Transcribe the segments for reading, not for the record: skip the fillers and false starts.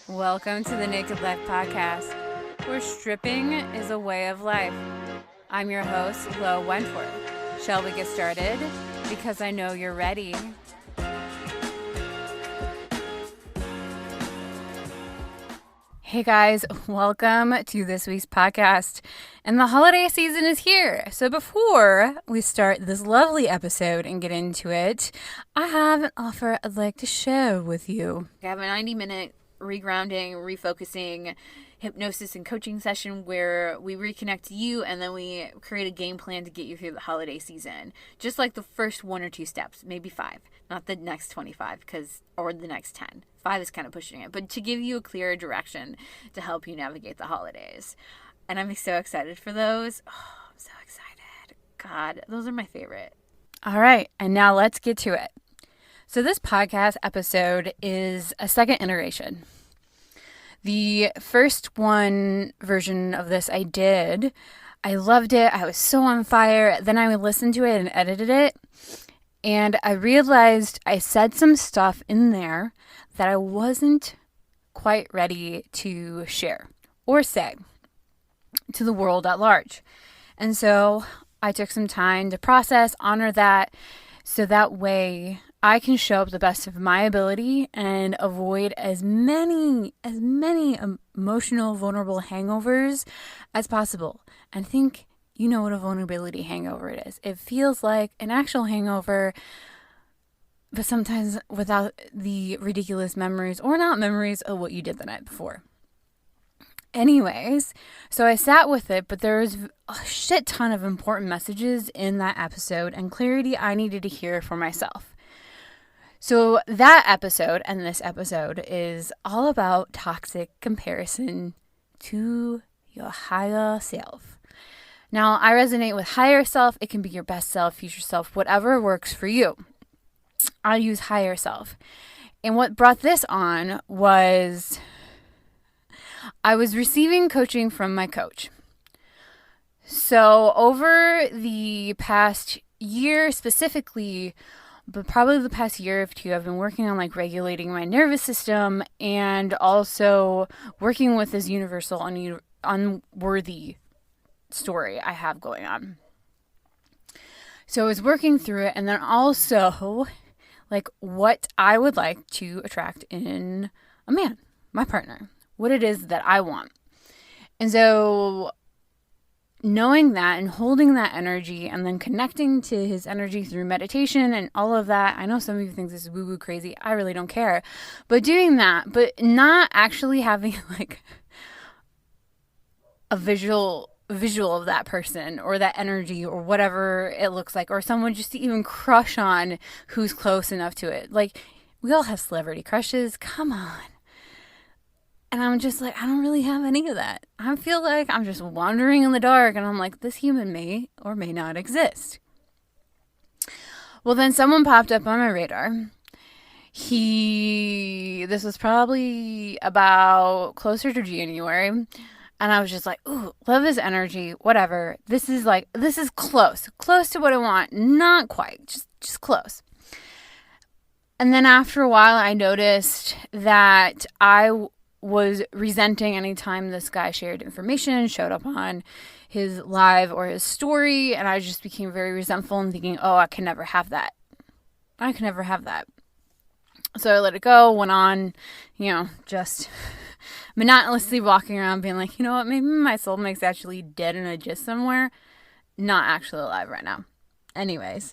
Welcome to the Naked Life Podcast, where stripping is a way of life. I'm your host, Lo Wentworth. Shall we get started? Because I know you're ready. Hey guys, welcome to this week's podcast. And the holiday season is here. So before we start this lovely episode and get into it, I have an offer I'd like to share with you. I have a 90-minute regrounding, refocusing, hypnosis and coaching session where we reconnect to you and then we create a game plan to get you through the holiday season. Just like the first 1 or 2 steps, maybe 5, not the next 25 or the next 10. 5 is kind of pushing it, but to give you a clearer direction to help you navigate the holidays. And I'm so excited for those. Oh, I'm so excited. God, those are my favorite. All right, and now let's get to it. So this podcast episode is a second iteration. The first version of this I did. I loved it. I was so on fire. Then I listened to it and edited it. And I realized I said some stuff in there that I wasn't quite ready to share or say to the world at large. And so I took some time to process, honor that, so that way I can show up the best of my ability and avoid as many emotional, vulnerable hangovers as possible. And I think you know what a vulnerability hangover it is. It feels like an actual hangover, but sometimes without the ridiculous memories or not memories of what you did the night before. Anyways, so I sat with it, but there was a shit ton of important messages in that episode and clarity I needed to hear for myself. So that episode and this episode is all about toxic comparison to your higher self. Now, I resonate with higher self. It can be your best self, future self, whatever works for you. I use higher self. And what brought this on was I was receiving coaching from my coach. So over the past year specifically, but probably the past year or 2, I've been working on regulating my nervous system and also working with this universal unworthy story I have going on. So I was working through it, and then also what I would like to attract in a man, my partner, what it is that I want. And so knowing that and holding that energy and then connecting to his energy through meditation and all of that. I know some of you think this is woo-woo crazy. I really don't care. But doing that, but not actually having a visual of that person or that energy or whatever it looks like, or someone just to even crush on who's close enough to it. We all have celebrity crushes. Come on. And I'm just I don't really have any of that. I feel like I'm just wandering in the dark and I'm like, this human may or may not exist. Well, then someone popped up on my radar. This was probably about closer to January. And I was just like, ooh, love his energy, whatever. This is close to what I want. Not quite, just close. And then after a while, I noticed that I was resenting any time this guy shared information, showed up on his live or his story, and I just became very resentful and thinking, oh, I can never have that. So I let it go, went on, just monotonously walking around being like, you know what, maybe my soulmate's actually dead in a gist somewhere, not actually alive right now. Anyways,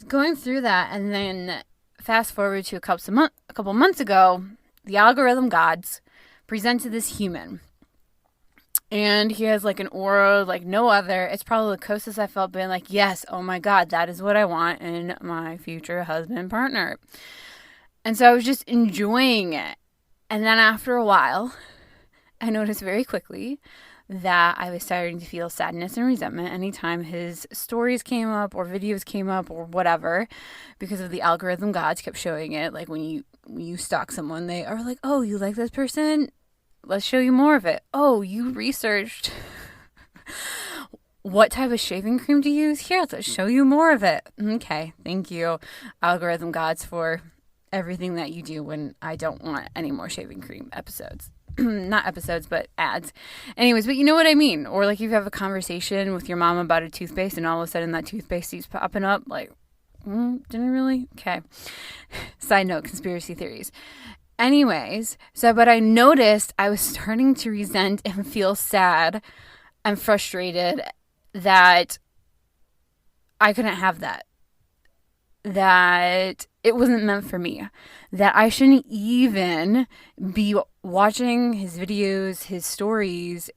going through that, and then fast forward to a couple months ago, the algorithm gods presented this human. And he has an aura like no other. It's probably the closest I felt being like, yes, oh my God, that is what I want in my future husband partner. And so I was just enjoying it. And then after a while, I noticed very quickly that I was starting to feel sadness and resentment anytime his stories came up or videos came up or whatever, because of the algorithm gods kept showing it. When you stalk someone, they are like, oh, you like this person? Let's show you more of it. Oh, you researched what type of shaving cream to use? Here, let's show you more of it. Okay, thank you, algorithm gods, for everything that you do when I don't want any more shaving cream episodes. Not episodes, but ads. Anyways, but you know what I mean. Or like if you have a conversation with your mom about a toothpaste and all of a sudden that toothpaste keeps popping up, like, didn't it really? Okay. Side note, conspiracy theories. Anyways, but I noticed I was starting to resent and feel sad and frustrated that I couldn't have that. That it wasn't meant for me. That I shouldn't even be watching his videos, his stories,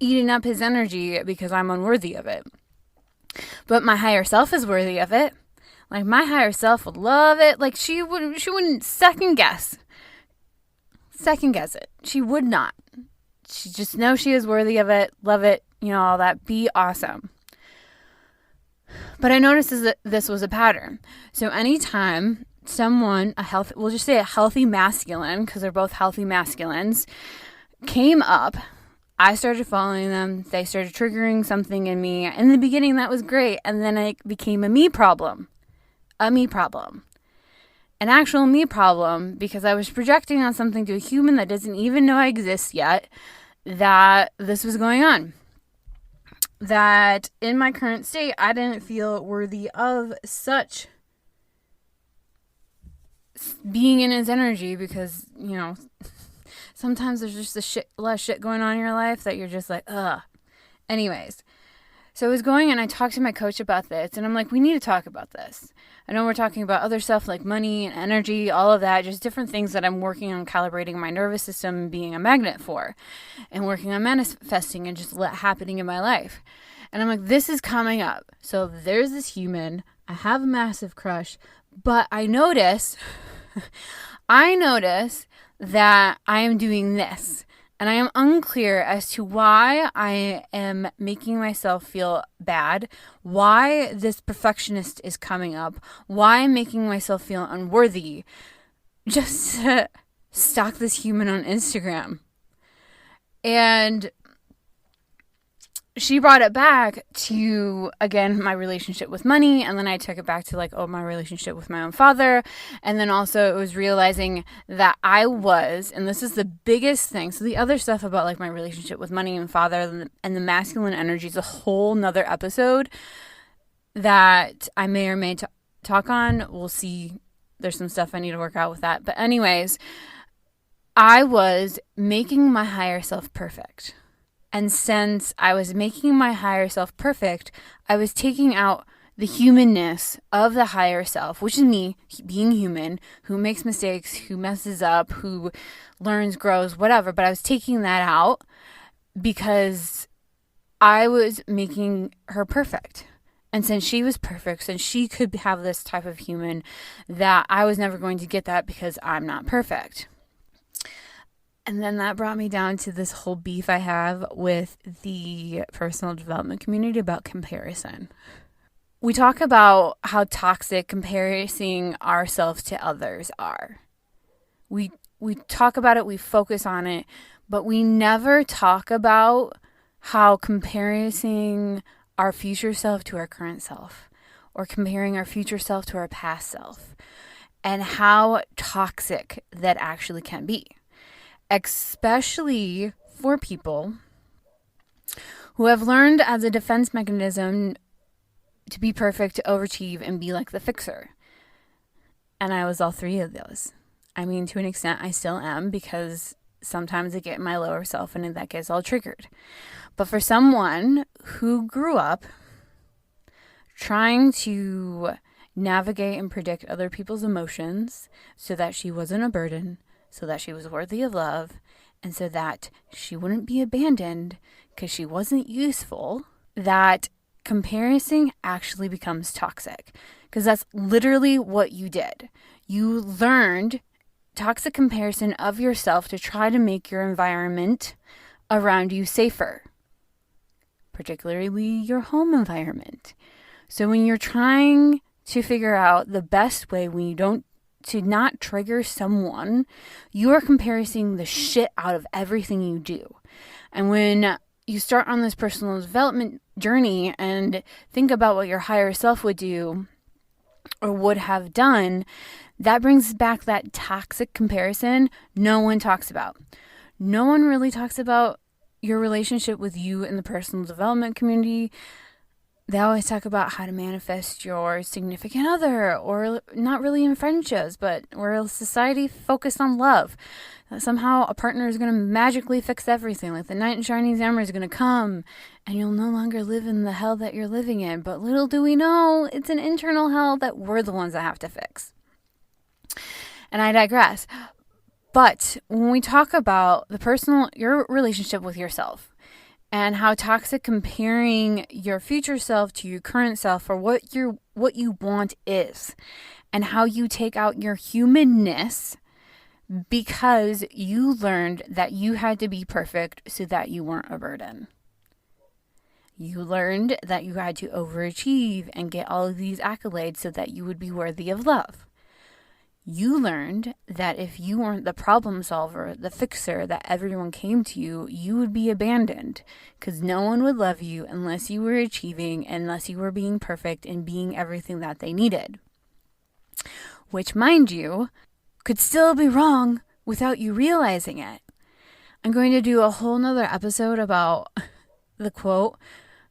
eating up his energy because I'm unworthy of it. But my higher self is worthy of it. Like my higher self would love it. Like she wouldn't second guess it. She would not. She just knows she is worthy of it, love it, all that. Be awesome. But I noticed that this was a pattern. So anytime someone, we'll just say a healthy masculine, because they're both healthy masculines, came up, I started following them. They started triggering something in me. In the beginning, that was great. And then it became a me problem. An actual me problem, because I was projecting on something to a human that doesn't even know I exist yet, that this was going on. That in my current state, I didn't feel worthy of such being in his energy because, sometimes there's just less shit going on in your life that you're just like, ugh. Anyways, so I was going and I talked to my coach about this and I'm like, we need to talk about this. I know we're talking about other stuff like money and energy, all of that, just different things that I'm working on calibrating my nervous system and being a magnet for and working on manifesting and just happening in my life. And I'm like, this is coming up. So there's this human, I have a massive crush, but I notice that I am doing this. And I am unclear as to why I am making myself feel bad, why this perfectionist is coming up, why I'm making myself feel unworthy just to stalk this human on Instagram. And she brought it back to, again, my relationship with money. And then I took it back to my relationship with my own father. And then also it was realizing that I was, and this is the biggest thing. So the other stuff about my relationship with money and father and the masculine energy is a whole nother episode that I may or may talk on. We'll see. There's some stuff I need to work out with that. But anyways, I was making my higher self perfect. And since I was making my higher self perfect, I was taking out the humanness of the higher self, which is me being human, who makes mistakes, who messes up, who learns, grows, whatever. But I was taking that out because I was making her perfect. And since she was perfect, since she could have this type of human, that I was never going to get that because I'm not perfect. And then that brought me down to this whole beef I have with the personal development community about comparison. We talk about how toxic comparing ourselves to others are. We talk about it, we focus on it, but we never talk about how comparing our future self to our current self, or comparing our future self to our past self, and how toxic that actually can be. Especially for people who have learned as a defense mechanism to be perfect, to overachieve, and be like the fixer. And I was all three of those. I mean, to an extent, I still am, because sometimes I get my lower self and that gets all triggered. But for someone who grew up trying to navigate and predict other people's emotions so that she wasn't a burden, so that she was worthy of love, and so that she wouldn't be abandoned because she wasn't useful, that comparison actually becomes toxic. Because that's literally what you did. You learned toxic comparison of yourself to try to make your environment around you safer, particularly your home environment. So when you're trying to figure out the best way when you don't to not trigger someone, you are comparing the shit out of everything you do. And when you start on this personal development journey and think about what your higher self would do, or would have done, that brings back that toxic comparison no one talks about. No one really talks about your relationship with you in the personal development community. They always talk about how to manifest your significant other, or not really in friendships, but we're a society focused on love. That somehow a partner is going to magically fix everything. Like the knight in shining armor is going to come and you'll no longer live in the hell that you're living in. But little do we know, it's an internal hell that we're the ones that have to fix. And I digress. But when we talk about your relationship with yourself, and how toxic comparing your future self to your current self for what you want is, and how you take out your humanness because you learned that you had to be perfect so that you weren't a burden. You learned that you had to overachieve and get all of these accolades so that you would be worthy of love. You learned that if you weren't the problem solver, the fixer that everyone came to you, you would be abandoned because no one would love you unless you were achieving, unless you were being perfect and being everything that they needed. Which, mind you, could still be wrong without you realizing it. I'm going to do a whole nother episode about the quote,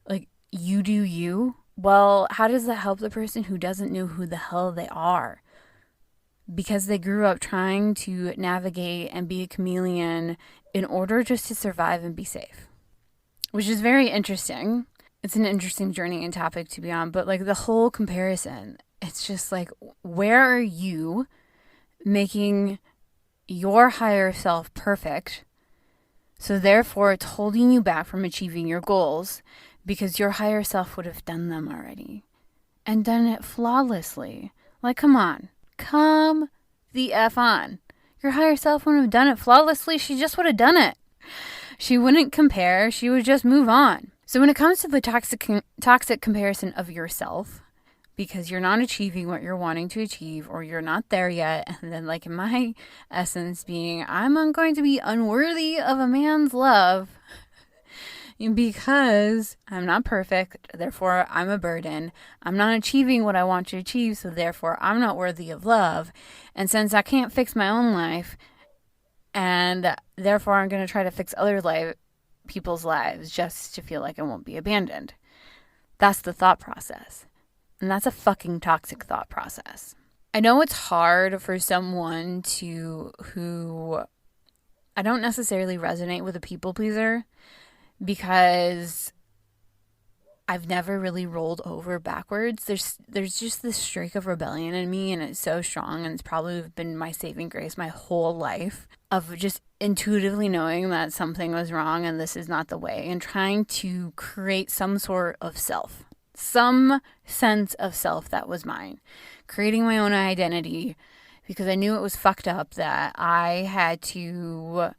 like, you do you. Well, how does that help the person who doesn't know who the hell they are? Because they grew up trying to navigate and be a chameleon in order just to survive and be safe. Which is very interesting. It's an interesting journey and topic to be on. But like the whole comparison, it's just like, where are you making your higher self perfect? So therefore, it's holding you back from achieving your goals because your higher self would have done them already. And done it flawlessly. Like, come on. Come the F on. Your higher self wouldn't have done it flawlessly. She just would have done it. She wouldn't compare. She would just move on. So when it comes to the toxic comparison of yourself, because you're not achieving what you're wanting to achieve, or you're not there yet, and then like in my essence being, I'm going to be unworthy of a man's love because I'm not perfect, therefore I'm a burden. I'm not achieving what I want to achieve, so therefore I'm not worthy of love. And since I can't fix my own life, and therefore I'm going to try to fix other people's lives just to feel like I won't be abandoned. That's the thought process. And that's a fucking toxic thought process. I know it's hard for someone who I don't necessarily resonate with a people pleaser, because I've never really rolled over backwards. There's just this streak of rebellion in me, and it's so strong, and it's probably been my saving grace my whole life, of just intuitively knowing that something was wrong and this is not the way, and trying to create some sort of self, some sense of self that was mine, creating my own identity, because I knew it was fucked up that I had to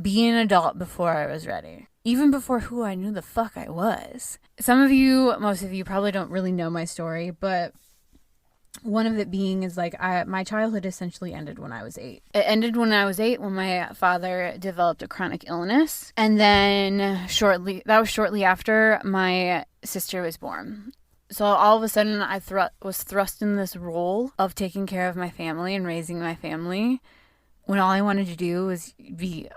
be an adult before I was ready. Even before who I knew the fuck I was. Most of you probably don't really know my story, but one of it being is like my childhood essentially ended when I was 8. It ended when I was 8 when my father developed a chronic illness. And then shortly after my sister was born. So all of a sudden I was thrust in this role of taking care of my family and raising my family, when all I wanted to do was be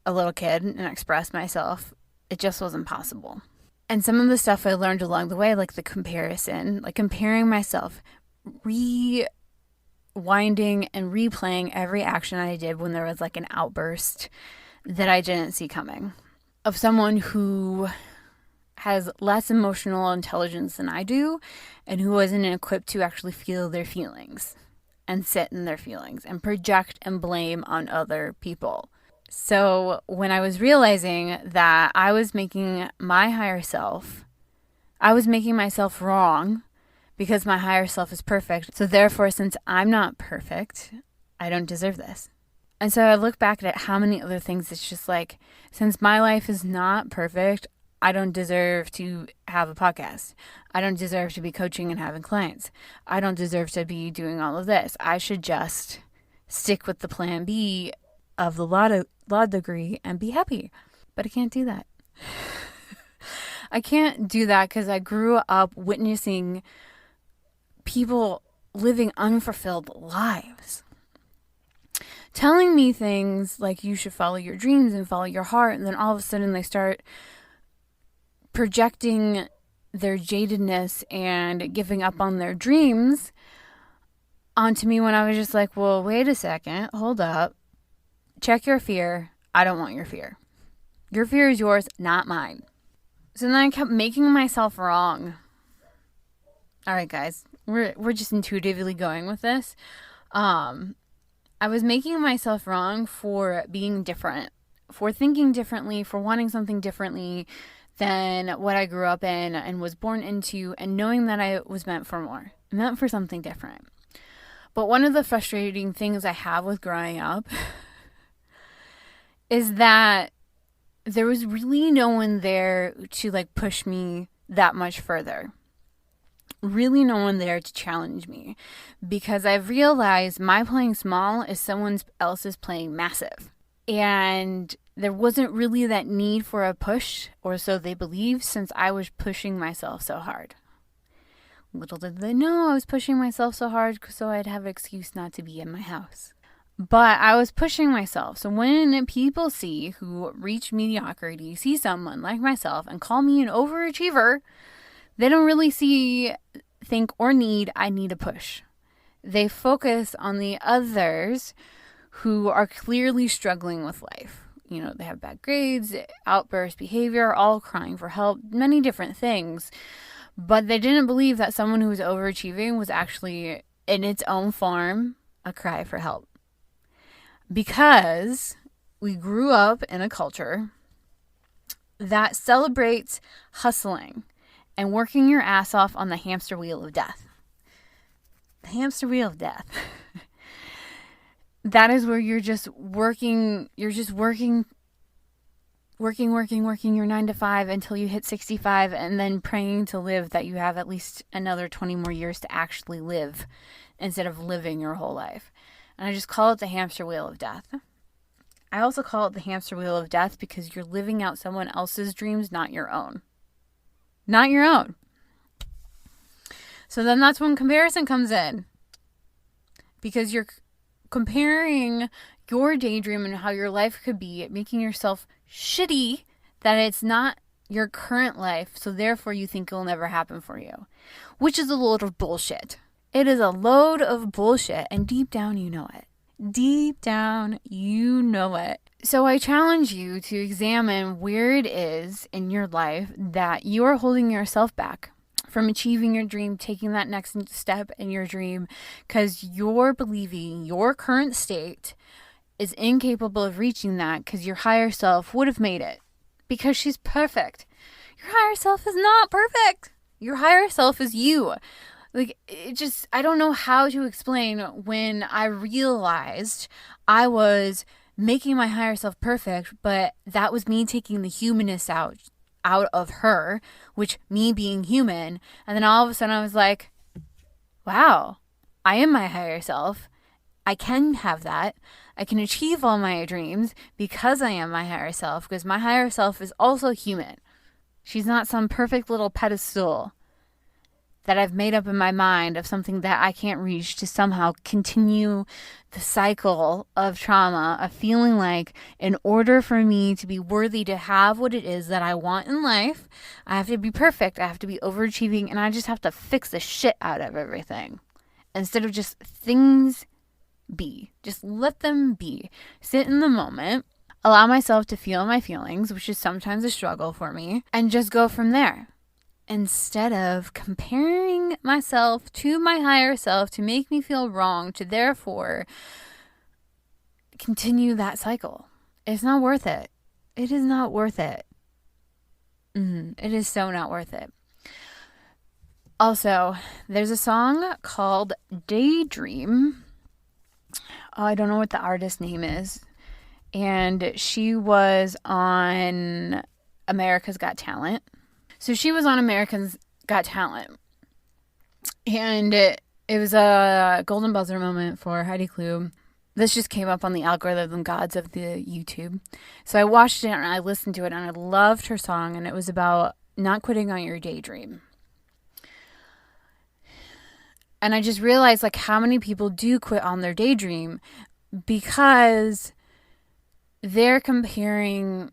a little kid and express myself. It just wasn't possible. And some of the stuff I learned along the way, like the comparison, like comparing myself, rewinding and replaying every action I did when there was like an outburst that I didn't see coming, of someone who has less emotional intelligence than I do, and who wasn't equipped to actually feel their feelings and sit in their feelings and project and blame on other people. So when I was realizing that I was making myself wrong because my higher self is perfect. So therefore, since I'm not perfect, I don't deserve this. And so I look back at how many other things it's just like, since my life is not perfect, I don't deserve to have a podcast. I don't deserve to be coaching and having clients. I don't deserve to be doing all of this. I should just stick with the plan B of the law degree and be happy. But I can't do that. I can't do that because I grew up witnessing people living unfulfilled lives. Telling me things like you should follow your dreams and follow your heart, and then all of a sudden they start projecting their jadedness and giving up on their dreams onto me when I was just like, well, wait a second, hold up, check your fear. I don't want your fear. Your fear is yours, not mine. So then I kept making myself wrong. All right, guys, we're just intuitively going with this. I was making myself wrong for being different, for thinking differently, for wanting something differently than what I grew up in and was born into, and knowing that I was meant for more, meant for something different. But one of the frustrating things I have with growing up is that there was really no one there to like push me that much further. Really no one there to challenge me, because I've realized my playing small is someone else's playing massive. And there wasn't really that need for a push, or so they believed, since I was pushing myself so hard. Little did they know I was pushing myself so hard so I'd have an excuse not to be in my house. But I was pushing myself. So when people who reach mediocrity, see someone like myself and call me an overachiever, they don't really think or need I need a push. They focus on the others who are clearly struggling with life. You know, they have bad grades, outburst behavior, all crying for help, many different things. But they didn't believe that someone who was overachieving was actually, in its own form, a cry for help. Because we grew up in a culture that celebrates hustling and working your ass off on the hamster wheel of death. The hamster wheel of death. That is where you're just working your 9 to 5 until you hit 65, and then praying to live that you have at least another 20 more years to actually live instead of living your whole life. And I just call it the hamster wheel of death. I also call it the hamster wheel of death because you're living out someone else's dreams, not your own. Not your own. So then that's when comparison comes in. Because you're comparing your daydream and how your life could be, making yourself shitty that it's not your current life, so therefore you think it'll never happen for you. Which is a load of bullshit. It is a load of bullshit, and deep down you know it. Deep down you know it. So I challenge you to examine where it is in your life that you are holding yourself back from achieving your dream, taking that next step in your dream, because you're believing your current state is incapable of reaching that because your higher self would have made it because she's perfect. Your higher self is not perfect. Your higher self is you. I don't know how to explain when I realized I was making my higher self perfect, but that was me taking the humanness out of her, which me being human. And then all of a sudden I was like, wow, I am my higher self. I can have that. I can achieve all my dreams because I am my higher self, because my higher self is also human. She's not some perfect little pedestal that I've made up in my mind of something that I can't reach to somehow continue the cycle of trauma, of feeling like in order for me to be worthy to have what it is that I want in life, I have to be perfect, I have to be overachieving, and I just have to fix the shit out of everything. Instead of just things be. Just let them be. Sit in the moment, allow myself to feel my feelings, which is sometimes a struggle for me, and just go from there. Instead of comparing myself to my higher self to make me feel wrong, to therefore continue that cycle. It's not worth it. It is not worth it. It is so not worth it. Also, there's a song called Daydream. I don't know what the artist name is. And she was on America's Got Talent. So she was on America's Got Talent. And it was a golden buzzer moment for Heidi Klum. This just came up on the algorithm gods of the YouTube. So I watched it and I listened to it and I loved her song. And it was about not quitting on your daydream. And I just realized like how many people do quit on their daydream because they're comparing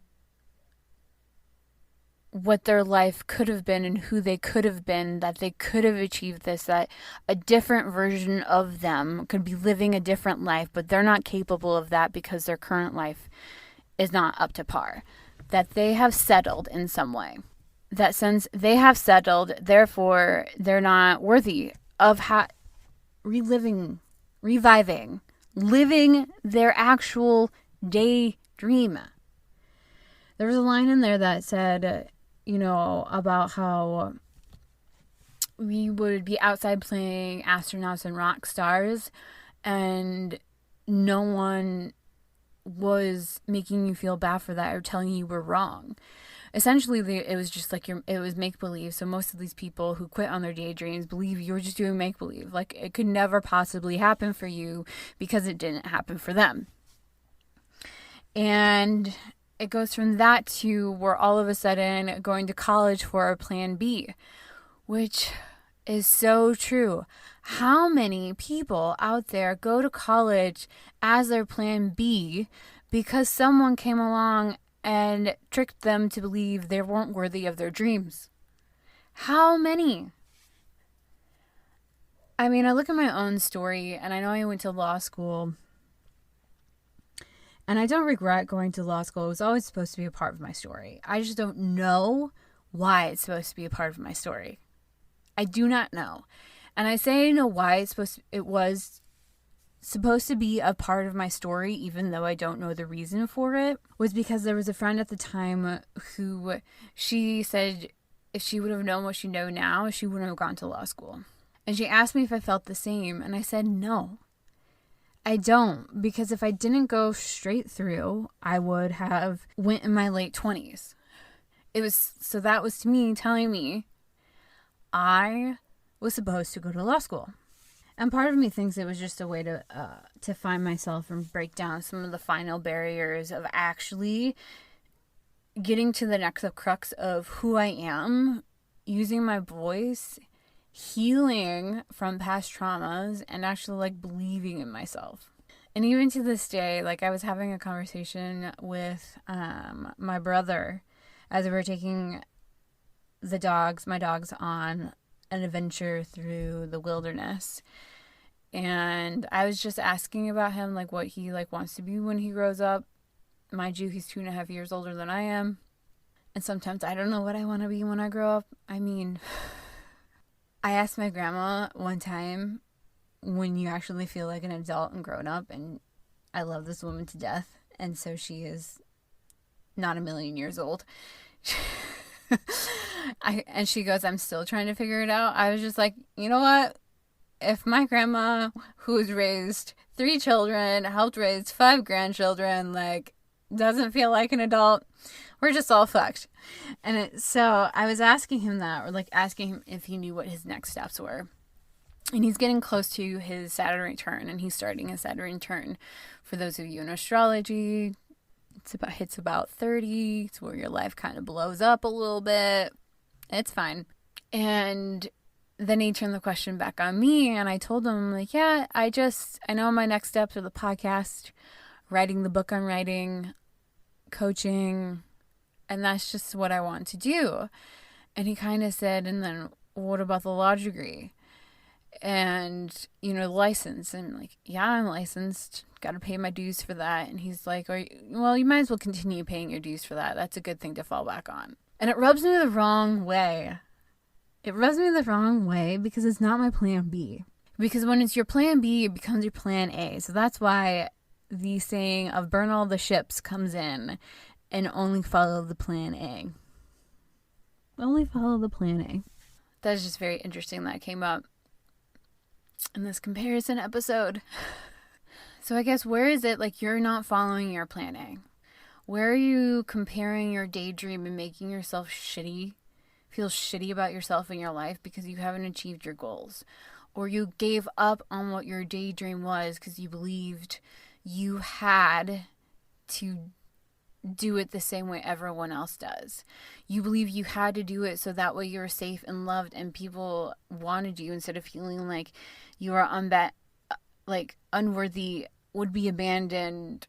what their life could have been and who they could have been, that they could have achieved this, that a different version of them could be living a different life, but they're not capable of that because their current life is not up to par. That they have settled in some way. That since they have settled, therefore they're not worthy of reviving, living their actual daydream. There was a line in there that said, about how we would be outside playing astronauts and rock stars, and no one was making you feel bad for that or telling you were wrong. Essentially, it was just like it was make-believe. So most of these people who quit on their daydreams believe you were just doing make-believe. Like, it could never possibly happen for you because it didn't happen for them. And it goes from that to we're all of a sudden going to college for our plan B, which is so true. How many people out there go to college as their plan B because someone came along and tricked them to believe they weren't worthy of their dreams? How many? I mean, I look at my own story, and I know I went to law school, and I don't regret going to law school. It was always supposed to be a part of my story. I just don't know why it's supposed to be a part of my story. I do not know. And I say I know why it was supposed to be a part of my story, even though I don't know the reason for it, was because there was a friend at the time who she said if she would have known what she knows now, she wouldn't have gone to law school. And she asked me if I felt the same, and I said no. I don't, because if I didn't go straight through, I would have went in my late 20s. That was to me telling me I was supposed to go to law school. And part of me thinks it was just a way to find myself and break down some of the final barriers of actually getting to the next crux of who I am, using my voice, healing from past traumas, and actually like believing in myself. And even to this day, like I was having a conversation with my brother as we were taking my dogs on an adventure through the wilderness. And I was just asking about him, like what he like wants to be when he grows up. Mind you, he's 2.5 years older than I am. And sometimes I don't know what I want to be when I grow up. I mean, I asked my grandma one time, when you actually feel like an adult and grown up, and I love this woman to death, and so she is not a million years old. And she goes, I'm still trying to figure it out. I was just like, you know what? If my grandma, who's raised 3 children, helped raise 5 grandchildren, like, doesn't feel like an adult, we're just all fucked. And so I was asking him that, or like asking him if he knew what his next steps were. And he's getting close to his Saturn return, and he's starting his Saturn return. For those of you in astrology, hits about 30. It's where your life kind of blows up a little bit. It's fine. And then he turned the question back on me, and I told him, like, yeah, I know my next steps are the podcast, writing the book I'm writing, coaching, and that's just what I want to do. And he kind of said, and then what about the law degree? And, the license. And like, yeah, I'm licensed. Got to pay my dues for that. And he's like, well, you might as well continue paying your dues for that. That's a good thing to fall back on. And it rubs me the wrong way. It rubs me the wrong way because it's not my plan B. Because when it's your plan B, it becomes your plan A. So that's why the saying of burn all the ships comes in and only follow the plan A. Only follow the plan A. That's just very interesting that came up in this comparison episode. So I guess where is it like you're not following your plan A? Where are you comparing your daydream and making yourself feel shitty about yourself and your life because you haven't achieved your goals? Or you gave up on what your daydream was because you believed you had to do it the same way everyone else does. You believe you had to do it so that way you're safe and loved and people wanted you, instead of feeling like you are unworthy, would be abandoned,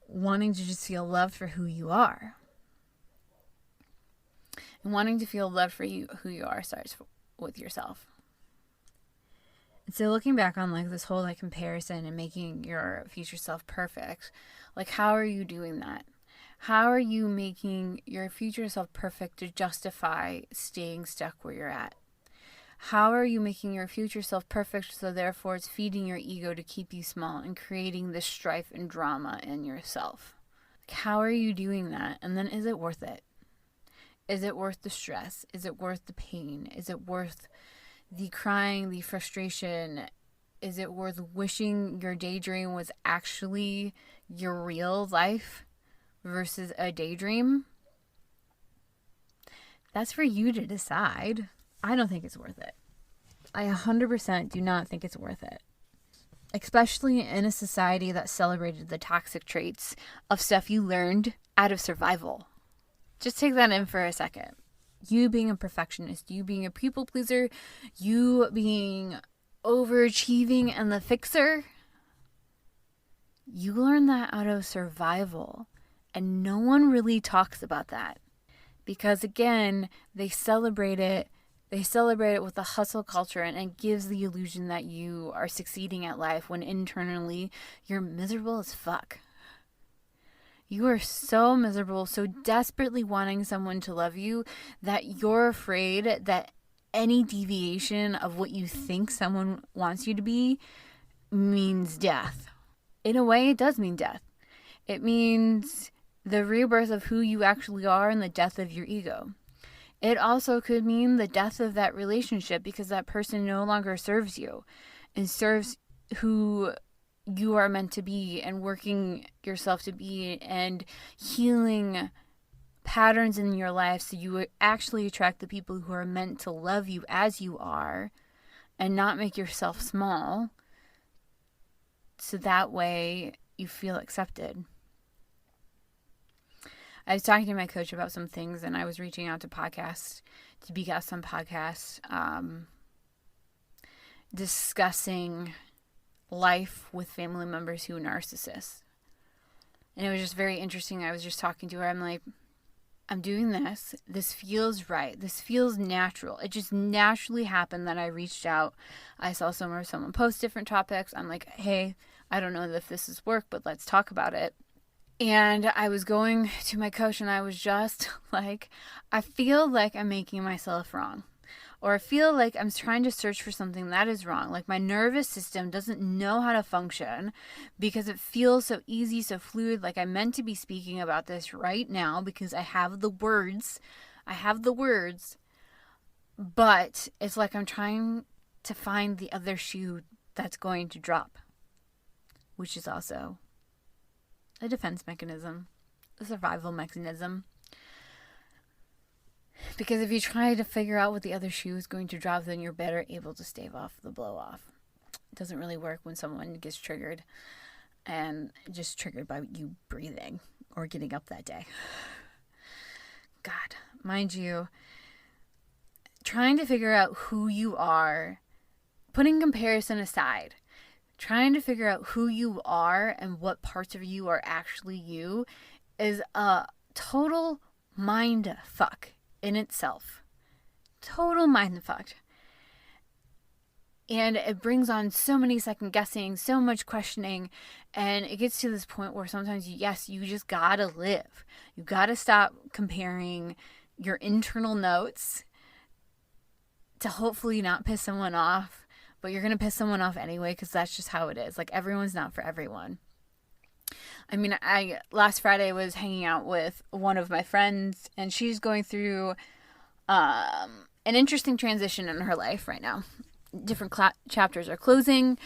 wanting to just feel loved for who you are. And wanting to feel loved for who you are starts with yourself. And so looking back on this whole comparison and making your future self perfect, how are you doing that? How are you making your future self perfect to justify staying stuck where you're at? How are you making your future self perfect so therefore it's feeding your ego to keep you small and creating this strife and drama in yourself? How are you doing that? And then, is it worth it? Is it worth the stress? Is it worth the pain? Is it worth the crying, the frustration? Is it worth wishing your daydream was actually your real life versus a daydream? That's for you to decide. I don't think it's worth it. I 100% do not think it's worth it. Especially in a society that celebrated the toxic traits of stuff you learned out of survival. Just take that in for a second. You being a perfectionist, you being a people pleaser, you being overachieving and the fixer. You learn that out of survival. And no one really talks about that. Because again, they celebrate it with a hustle culture, and it gives the illusion that you are succeeding at life when internally you're miserable as fuck. You are so miserable, so desperately wanting someone to love you that you're afraid that any deviation of what you think someone wants you to be means death. In a way, it does mean death. It means the rebirth of who you actually are and the death of your ego. It also could mean the death of that relationship because that person no longer serves you and serves who you are meant to be and working yourself to be and healing patterns in your life so you actually attract the people who are meant to love you as you are and not make yourself small, so that way you feel accepted. I was talking to my coach about some things, and I was reaching out to podcasts, to be guests on podcasts, discussing life with family members who are narcissists. And it was just very interesting. I was just talking to her. I'm like, I'm doing this. This feels right. This feels natural. It just naturally happened that I reached out. I saw someone post different topics. I'm like, hey, I don't know if this is work, but let's talk about it. And I was going to my coach and I was just like, I feel like I'm making myself wrong. Or I feel like I'm trying to search for something that is wrong. Like my nervous system doesn't know how to function because it feels so easy, so fluid. Like I'm meant to be speaking about this right now because I have the words. But it's like I'm trying to find the other shoe that's going to drop. Which is also a defense mechanism, a survival mechanism. Because if you try to figure out what the other shoe is going to drop, then you're better able to stave off the blow off. It doesn't really work when someone gets triggered and just triggered by you breathing or getting up that day. God, mind you, trying to figure out who you are, putting comparison aside, trying to figure out who you are and what parts of you are actually you is a total mind fuck in itself. Total mind fuck. And it brings on so many second guessing, so much questioning, and it gets to this point where sometimes, yes, you just gotta live. You gotta stop comparing your internal notes to hopefully not piss someone off, but you're gonna piss someone off anyway because that's just how it is. Like, everyone's not for everyone. I mean, last Friday was hanging out with one of my friends, and she's going through an interesting transition in her life right now. Different chapters are closing,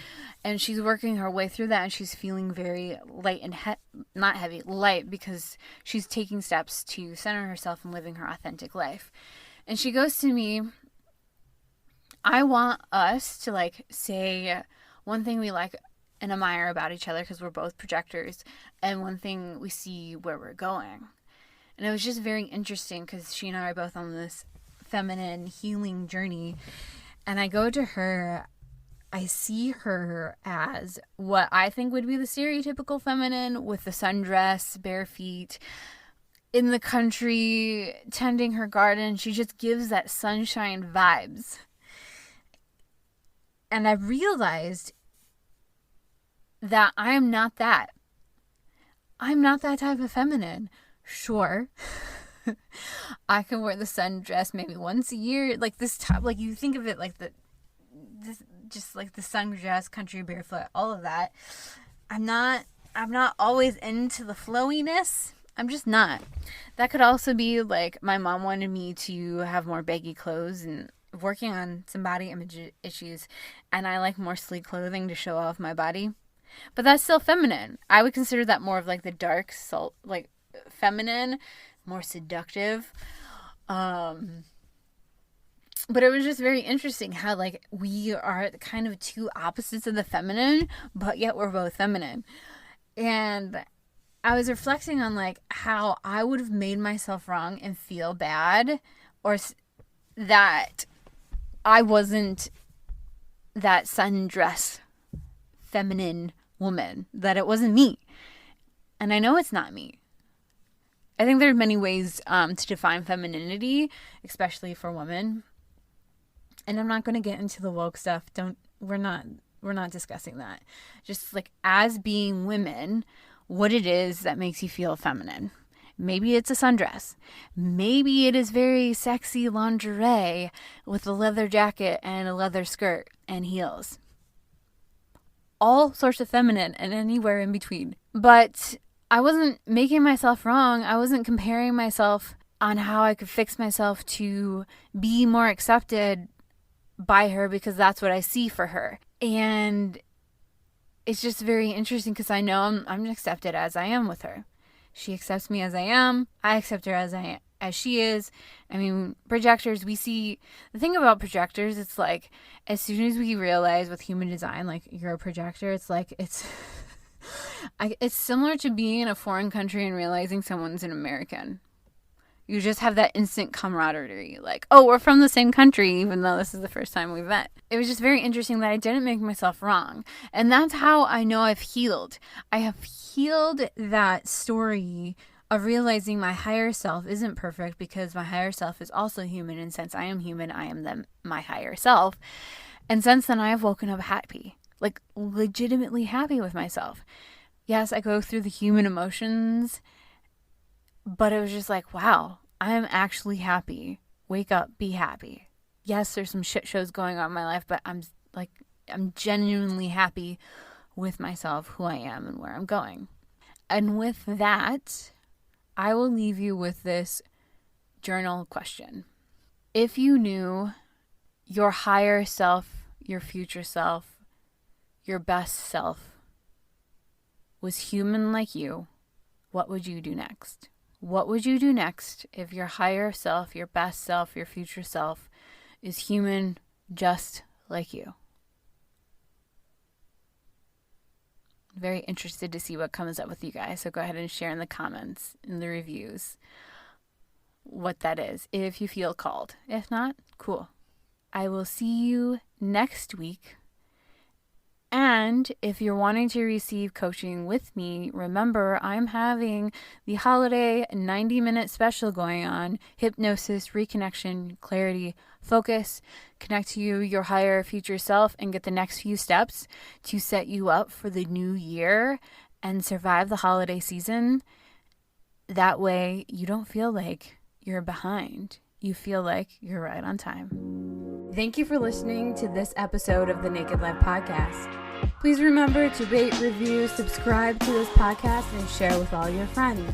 and she's working her way through that, and she's feeling very light and not heavy, light, because she's taking steps to center herself and living her authentic life. And she goes to me, I want us to, like, say one thing we like and admire about each other because we're both projectors, And one thing, we see where we're going. And it was just very interesting because she and I are both on this feminine healing journey. And I go to her, I see her as what I think would be the stereotypical feminine, with the sundress, bare feet, in the country, tending her garden. She just gives that sunshine vibes. And I realized that I am not that. I'm not that type of feminine. Sure, I can wear the sundress maybe once a year, like this top, like you think of it like just like the sundress, country barefoot, all of that. I'm not always into the flowiness. I'm just not. That could also be like my mom wanted me to have more baggy clothes and working on some body image issues, and I like more sleek clothing to show off my body. But that's still feminine. I would consider that more of like the dark, like feminine, more seductive. But it was just very interesting how like we are kind of two opposites of the feminine, but yet we're both feminine. And I was reflecting on like how I would have made myself wrong and feel bad, or that I wasn't that sundress feminine woman, that it wasn't me. And I know it's not me. I think there are many ways to define femininity, especially for women. And I'm not going to get into the woke stuff. We're not discussing that. Just like as being women, what it is that makes you feel feminine. Maybe it's a sundress. Maybe it is very sexy lingerie with a leather jacket and a leather skirt and heels. All sorts of feminine and anywhere in between. But I wasn't making myself wrong. I wasn't comparing myself on how I could fix myself to be more accepted by her because that's what I see for her. And it's just very interesting because I know I'm accepted as I am with her. She accepts me as I am. I accept her as she is. I mean, projectors, we see, the thing about projectors, it's like, as soon as we realize with human design, like, you're a projector, it's like, it's similar to being in a foreign country and realizing someone's an American. You just have that instant camaraderie, like, oh, we're from the same country, even though this is the first time we've met. It was just very interesting that I didn't make myself wrong. And that's how I know I've healed. I have healed that story of realizing my higher self isn't perfect, because my higher self is also human. And since I am human, I am my higher self. And since then, I have woken up happy, like legitimately happy with myself. Yes, I go through the human emotions, but it was just like, wow, I am actually happy. Wake up, be happy. Yes, there's some shit shows going on in my life, but I'm genuinely happy with myself, who I am, and where I'm going. And with that, I will leave you with this journal question. If you knew your higher self, your future self, your best self was human like you, what would you do next? What would you do next if your higher self, your best self, your future self is human just like you? Very interested to see what comes up with you guys. So go ahead and share in the comments, in the reviews, what that is, if you feel called. If not, cool. I will see you next week. And if you're wanting to receive coaching with me, remember I'm having the holiday 90-minute special going on. Hypnosis, reconnection, clarity, focus, connect to your higher future self and get the next few steps to set you up for the new year and survive the holiday season. That way you don't feel like you're behind. You feel like you're right on time. Thank you for listening to this episode of the Naked Life Podcast. Please remember to rate, review, subscribe to this podcast, and share with all your friends.